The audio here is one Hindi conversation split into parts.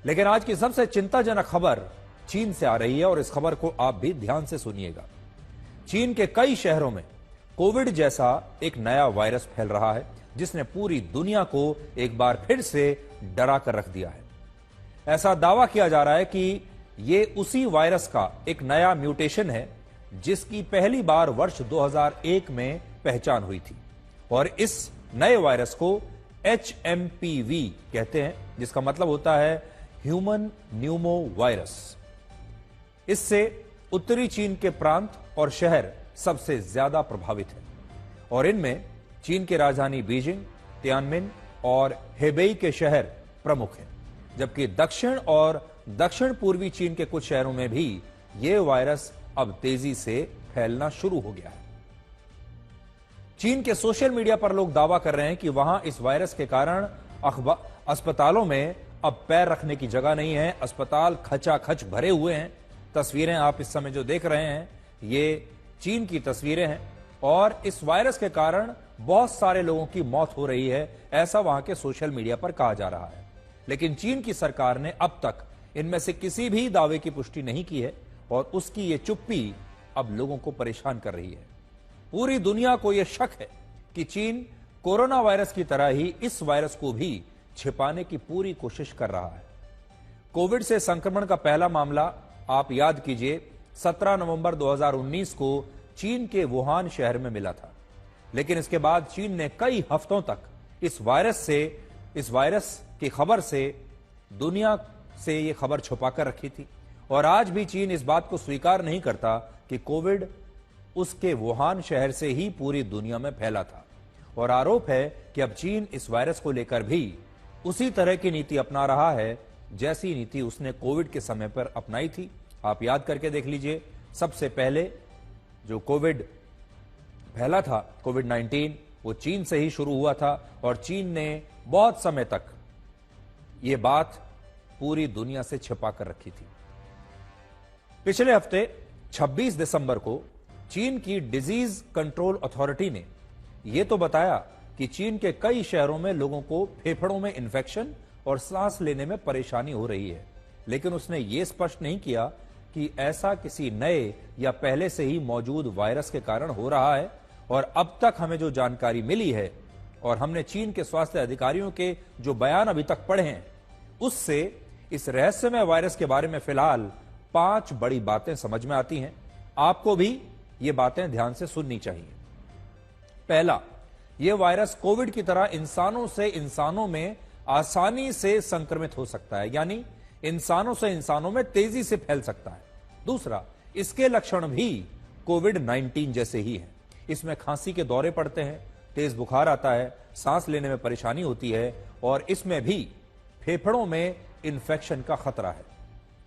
लेकिन आज की सबसे चिंताजनक खबर चीन से आ रही है और इस खबर को आप भी ध्यान से सुनिएगा। चीन के कई शहरों में कोविड जैसा एक नया वायरस फैल रहा है जिसने पूरी दुनिया को एक बार फिर से डरा कर रख दिया है। ऐसा दावा किया जा रहा है कि यह उसी वायरस का एक नया म्यूटेशन है जिसकी पहली बार वर्ष 2001 में पहचान हुई थी और इस नए वायरस को HMPV कहते हैं, जिसका मतलब होता है ह्यूमन न्यूमो वायरस। इससे उत्तरी चीन के प्रांत और शहर सबसे ज्यादा प्रभावित हैं और इनमें चीन की राजधानी बीजिंग, तियानमिन और हेबेई के शहर प्रमुख हैं, जबकि दक्षिण और दक्षिण पूर्वी चीन के कुछ शहरों में भी यह वायरस अब तेजी से फैलना शुरू हो गया है। चीन के सोशल मीडिया पर लोग दावा कर रहे हैं कि वहां इस वायरस के कारण अस्पतालों में अब पैर रखने की जगह नहीं है, अस्पताल खचाखच भरे हुए हैं। तस्वीरें आप इस समय जो देख रहे हैं ये चीन की तस्वीरें हैं और इस वायरस के कारण बहुत सारे लोगों की मौत हो रही है, ऐसा वहां के सोशल मीडिया पर कहा जा रहा है। लेकिन चीन की सरकार ने अब तक इनमें से किसी भी दावे की पुष्टि नहीं की है और उसकी ये चुप्पी अब लोगों को परेशान कर रही है। पूरी दुनिया को यह शक है कि चीन कोरोना वायरस की तरह ही इस वायरस को भी छिपाने की पूरी कोशिश कर रहा है। कोविड से संक्रमण का पहला मामला आप याद कीजिए 17 नवंबर 2019 को चीन के वुहान शहर में मिला था, लेकिन इसके बाद चीन ने कई हफ्तों तक इस वायरस की खबर से दुनिया से यह खबर छुपाकर रखी थी और आज भी चीन इस बात को स्वीकार नहीं करता कि कोविड उसके वुहान शहर से ही पूरी दुनिया में फैला था और आरोप है कि अब चीन इस वायरस को लेकर भी उसी तरह की नीति अपना रहा है जैसी नीति उसने कोविड के समय पर अपनाई थी। आप याद करके देख लीजिए, सबसे पहले जो कोविड फैला था, कोविड-19, वो चीन से ही शुरू हुआ था और चीन ने बहुत समय तक ये बात पूरी दुनिया से छिपा कर रखी थी। पिछले हफ्ते 26 दिसंबर को चीन की डिजीज कंट्रोल अथॉरिटी ने यह तो बताया कि चीन के कई शहरों में लोगों को फेफड़ों में इंफेक्शन और सांस लेने में परेशानी हो रही है, लेकिन उसने यह स्पष्ट नहीं किया कि ऐसा किसी नए या पहले से ही मौजूद वायरस के कारण हो रहा है। और अब तक हमें जो जानकारी मिली है और हमने चीन के स्वास्थ्य अधिकारियों के जो बयान अभी तक पढ़े हैं, उससे इस रहस्यमय वायरस के बारे में फिलहाल 5 बड़ी बातें समझ में आती हैं। आपको भी ये बातें ध्यान से सुननी चाहिए। पहला, यह वायरस कोविड की तरह इंसानों से इंसानों में आसानी से संक्रमित हो सकता है, यानी इंसानों से इंसानों में तेजी से फैल सकता है। दूसरा, इसके लक्षण भी कोविड-19 जैसे ही हैं। इसमें खांसी के दौरे पड़ते हैं, तेज बुखार आता है, सांस लेने में परेशानी होती है और इसमें भी फेफड़ों में इंफेक्शन का खतरा है।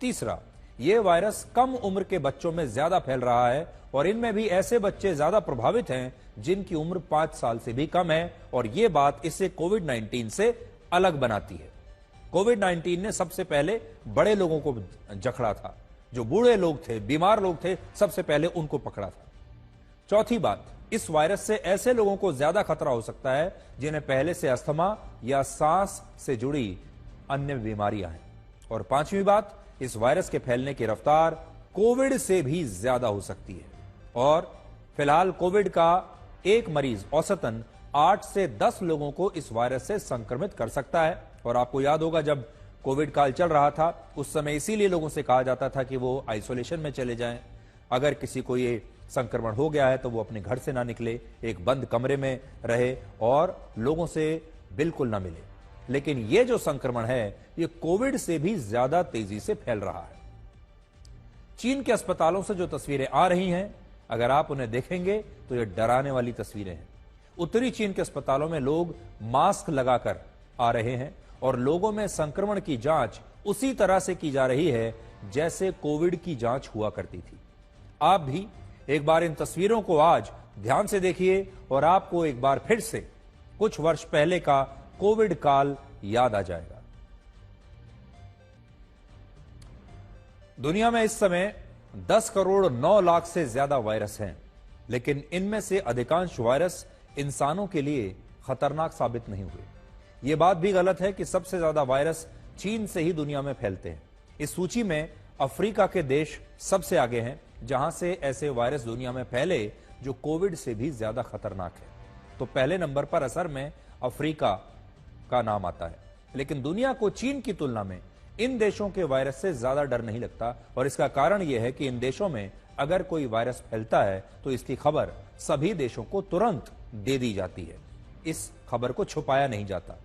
तीसरा, यह वायरस कम उम्र के बच्चों में ज्यादा फैल रहा है और इनमें भी ऐसे बच्चे ज्यादा प्रभावित हैं जिनकी उम्र 5 साल से भी कम है और यह बात इसे कोविड-19 से अलग बनाती है। कोविड-19 ने सबसे पहले बड़े लोगों को जकड़ा था, जो बूढ़े लोग थे, बीमार लोग थे, सबसे पहले उनको पकड़ा था। चौथी बात, इस वायरस से ऐसे लोगों को ज्यादा खतरा हो सकता है जिन्हें पहले से अस्थमा या सांस से जुड़ी अन्य बीमारियां हैं। और पांचवी बात, इस वायरस के फैलने की रफ्तार कोविड से भी ज्यादा हो सकती है और फिलहाल कोविड का एक मरीज औसतन 8 से 10 लोगों को इस वायरस से संक्रमित कर सकता है। और आपको याद होगा जब कोविड काल चल रहा था उस समय इसीलिए लोगों से कहा जाता था कि वो आइसोलेशन में चले जाएं, अगर किसी को ये संक्रमण हो गया है तो वो अपने घर से ना निकले, एक बंद कमरे में रहे और लोगों से बिल्कुल ना मिले। लेकिन ये जो संक्रमण है ये कोविड से भी ज्यादा तेजी से फैल रहा है। चीन के अस्पतालों से जो तस्वीरें आ रही हैं, अगर आप उन्हें देखेंगे तो ये डराने वाली तस्वीरें हैं। उत्तरी चीन के अस्पतालों में लोग मास्क लगाकर आ रहे हैं और लोगों में संक्रमण की जांच उसी तरह से की जा रही है जैसे कोविड की जांच हुआ करती थी। आप भी एक बार इन तस्वीरों को आज ध्यान से देखिए और आपको एक बार फिर से कुछ वर्ष पहले का कोविड काल याद आ जाएगा। दुनिया में इस समय 10 करोड़ 9 लाख से ज्यादा वायरस हैं, लेकिन इनमें से अधिकांश वायरस इंसानों के लिए खतरनाक साबित नहीं हुए। यह बात भी गलत है कि सबसे ज्यादा वायरस चीन से ही दुनिया में फैलते हैं। इस सूची में अफ्रीका के देश सबसे आगे हैं, जहां से ऐसे वायरस दुनिया में फैले जो कोविड से भी ज्यादा खतरनाक है। तो पहले नंबर पर असर में अफ्रीका का नाम आता है। लेकिन दुनिया को चीन की तुलना में इन देशों के वायरस से ज्यादा डर नहीं लगता, और इसका कारण यह है कि इन देशों में अगर कोई वायरस फैलता है तो इसकी खबर सभी देशों को तुरंत दे दी जाती है। इस खबर को छुपाया नहीं जाता।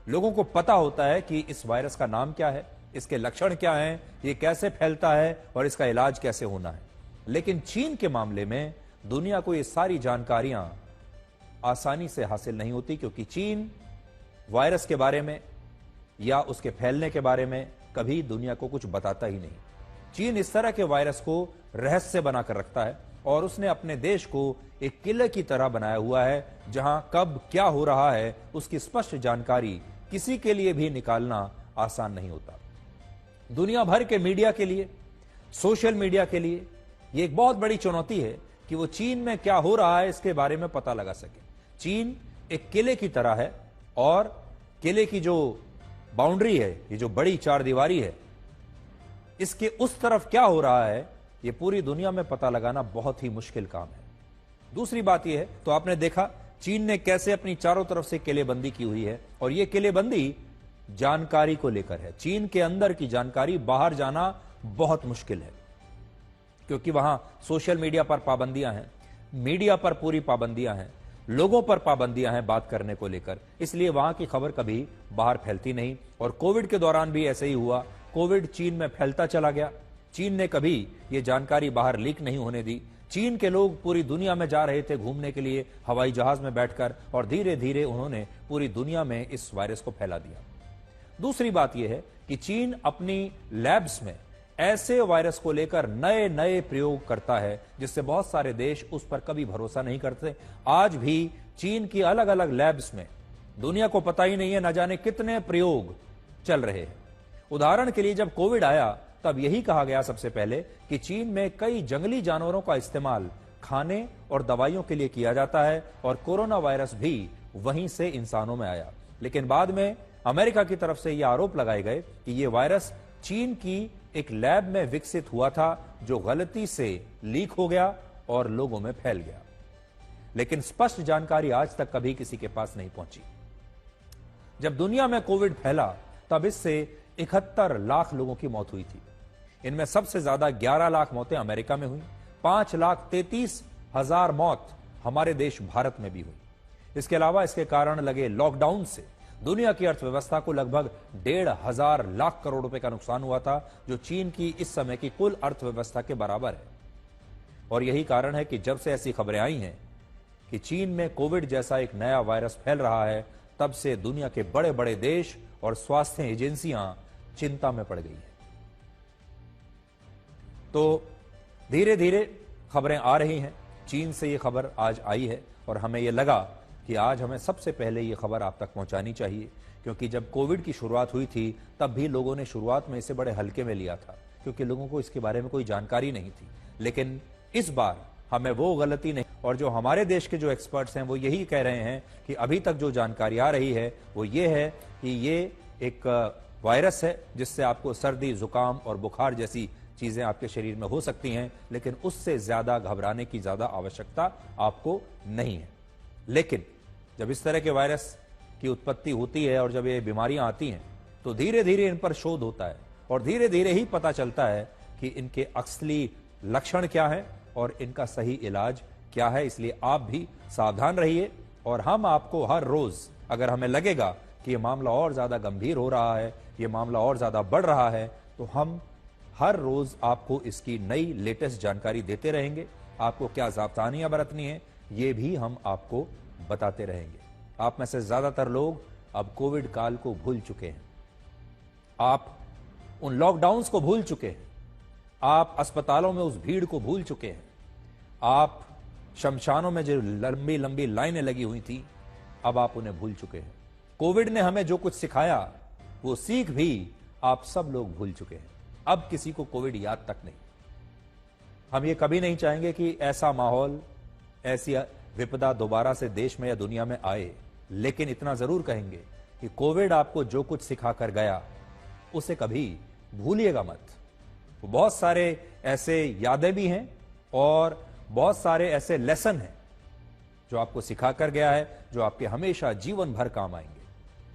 लोगों को पता होता है कि इस वायरस का नाम क्या है, इसके लक्षण क्या हैं, ये कैसे फैलता है और इसका इलाज कैसे होना है। लेकिन चीन के मामले में दुनिया को ये सारी जानकारियां आसानी से हासिल नहीं होती, क्योंकि चीन वायरस के बारे में या उसके फैलने के बारे में कभी दुनिया को कुछ बताता ही नहीं। चीन इस तरह के वायरस को रहस्य बनाकर रखता है और उसने अपने देश को एक किले की तरह बनाया हुआ है, जहां कब क्या हो रहा है उसकी स्पष्ट जानकारी किसी के लिए भी निकालना आसान नहीं होता। दुनिया भर के मीडिया के लिए, सोशल मीडिया के लिए यह एक बहुत बड़ी चुनौती है कि वो चीन में क्या हो रहा है इसके बारे में पता लगा सके। चीन एक किले की तरह है और किले की जो बाउंड्री है, ये जो बड़ी चार दीवारी है, इसके उस तरफ क्या हो रहा है ये पूरी दुनिया में पता लगाना बहुत ही मुश्किल काम है। दूसरी बात यह है, तो आपने देखा चीन ने कैसे अपनी चारों तरफ से किलेबंदी की हुई है, और यह किलेबंदी जानकारी को लेकर है। चीन के अंदर की जानकारी बाहर जाना बहुत मुश्किल है, क्योंकि वहां सोशल मीडिया पर पाबंदियां हैं, मीडिया पर पूरी पाबंदियां हैं, लोगों पर पाबंदियां हैं बात करने को लेकर, इसलिए वहां की खबर कभी बाहर फैलती नहीं। और कोविड के दौरान भी ऐसे ही हुआ। कोविड चीन में फैलता चला गया, चीन ने कभी यह जानकारी बाहर लीक नहीं होने दी। चीन के लोग पूरी दुनिया में जा रहे थे घूमने के लिए हवाई जहाज में बैठकर, और धीरे धीरे उन्होंने पूरी दुनिया में इस वायरस को फैला दिया। दूसरी बात यह है कि चीन अपनी लैब्स में ऐसे वायरस को लेकर नए नए प्रयोग करता है जिससे बहुत सारे देश उस पर कभी भरोसा नहीं करते। आज भी चीन की अलग अलग लैब्स में दुनिया को पता ही नहीं है न जाने कितने प्रयोग चल रहे हैं। उदाहरण के लिए जब कोविड आया तब यही कहा गया सबसे पहले कि चीन में कई जंगली जानवरों का इस्तेमाल खाने और दवाइयों के लिए किया जाता है, और कोरोना वायरस भी वहीं से इंसानों में आया। लेकिन बाद में अमेरिका की तरफ से यह आरोप लगाए गए कि यह वायरस चीन की एक लैब में विकसित हुआ था, जो गलती से लीक हो गया और लोगों में फैल गया। लेकिन स्पष्ट जानकारी आज तक कभी किसी के पास नहीं पहुंची। जब दुनिया में कोविड फैला तब इससे 71 लाख लोगों की मौत हुई थी। इनमें सबसे ज्यादा 11 लाख मौतें अमेरिका में हुई, 5,33,000 मौत हमारे देश भारत में भी हुई। इसके अलावा इसके कारण लगे लॉकडाउन से दुनिया की अर्थव्यवस्था को लगभग 1,500 लाख करोड़ रुपए का नुकसान हुआ था, जो चीन की इस समय की कुल अर्थव्यवस्था के बराबर है। और यही कारण है कि जब से ऐसी खबरें आई हैं कि चीन में कोविड जैसा एक नया वायरस फैल रहा है, तब से दुनिया के बड़े बड़े देश और स्वास्थ्य एजेंसियां चिंता में पड़ गई हैं। तो धीरे धीरे खबरें आ रही हैं। चीन से ये खबर आज आई है और हमें यह लगा कि आज हमें सबसे पहले ये खबर आप तक पहुंचानी चाहिए, क्योंकि जब कोविड की शुरुआत हुई थी तब भी लोगों ने शुरुआत में इसे बड़े हल्के में लिया था, क्योंकि लोगों को इसके बारे में कोई जानकारी नहीं थी। लेकिन इस बार हमें वो गलती नहीं, और जो हमारे देश के जो एक्सपर्ट्स हैं वो यही कह रहे हैं कि अभी तक जो जानकारी आ रही है वो ये है कि ये एक वायरस है जिससे आपको सर्दी, जुकाम और बुखार जैसी चीजें आपके शरीर में हो सकती हैं, लेकिन उससे ज्यादा घबराने की ज्यादा आवश्यकता आपको नहीं है। लेकिन जब इस तरह के वायरस की उत्पत्ति होती है और जब ये बीमारियां आती हैं तो धीरे धीरे इन पर शोध होता है और धीरे धीरे ही पता चलता है कि इनके असली लक्षण क्या है और इनका सही इलाज क्या है। इसलिए आप भी सावधान रहिए, और हम आपको हर रोज अगर हमें लगेगा कि ये मामला और ज्यादा गंभीर हो रहा है, ये मामला और ज्यादा बढ़ रहा है, तो हम हर रोज आपको इसकी नई लेटेस्ट जानकारी देते रहेंगे। आपको क्या सावधानियां बरतनी है ये भी हम आपको बताते रहेंगे। आप में से ज्यादातर लोग अब कोविड काल को भूल चुके हैं, आप उन लॉकडाउन्स को भूल चुके हैं, आप अस्पतालों में उस भीड़ को भूल चुके हैं, आप शमशानों में जो लंबी लंबी लाइनें लगी हुई थी अब आप उन्हें भूल चुके हैं। कोविड ने हमें जो कुछ सिखाया वो सीख भी आप सब लोग भूल चुके हैं। अब किसी को कोविड याद तक नहीं। हम ये कभी नहीं चाहेंगे कि ऐसा माहौल, ऐसी विपदा दोबारा से देश में या दुनिया में आए, लेकिन इतना जरूर कहेंगे कि कोविड आपको जो कुछ सिखा कर गया उसे कभी भूलिएगा मत। बहुत सारे ऐसे यादें भी हैं और बहुत सारे ऐसे लेसन हैं जो आपको सिखा कर गया है, जो आपके हमेशा जीवन भर काम आएंगे।